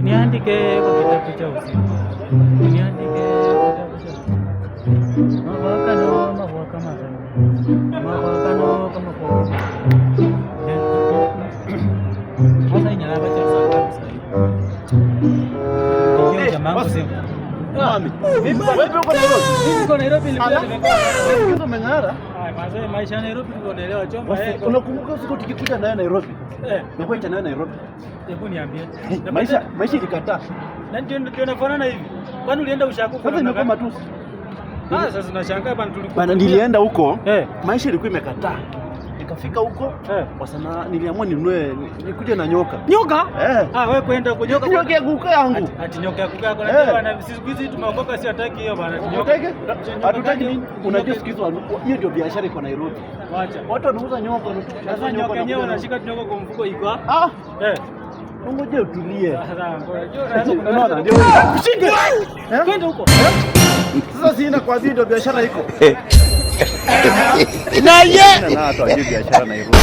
Niandike kwa kitabu cha uzima. Niandike kitabu cha uzima. Mawakano mazani. Mawakano kama kwa. Sasa inyalaba cha sababu sasa. Ndio jamaa kusema. Mami. Vipi uko Nairobi? Niko Nairobi nimekuja. Kitu umeng'ara? Mazee maisha Nairobi unaelewa chomba Unakumbuka usiku tukikuja naye Nairobi? Nakuita naye Nairobi. Hebu niambie. Maisha ilikataa. Na ndio nafanana hivi. Kwani ulienda ushaku Sasa nimekuwa matusi. Sasa tunashangaa bana tulikuwa. Bana nilienda huko. Maisha ilikuwa imekataa. Nikafika huko. Wasana niliamua nikuje na nyoka. Nyoka? Wewe kwenda kwa nyoka. Nyoka ya kuka yangu. Ati nyoka ya kuka yako na bana siku hizi tumeongoka si hataki hiyo bana. Hatutaki nini? Unajua siku hizo hiyo ndio biashara iko Nairobi. Acha. Watu wanauza nyoka. Sasa nyoka yenyewe wanashika nyoka kwa mfuko iko. Ngoja utulie. Unaona ndio. Kushinde. Kwenda huko. Sasa sina kwa ndio biashara iko. Na ye. Na hata biashara Nairobi.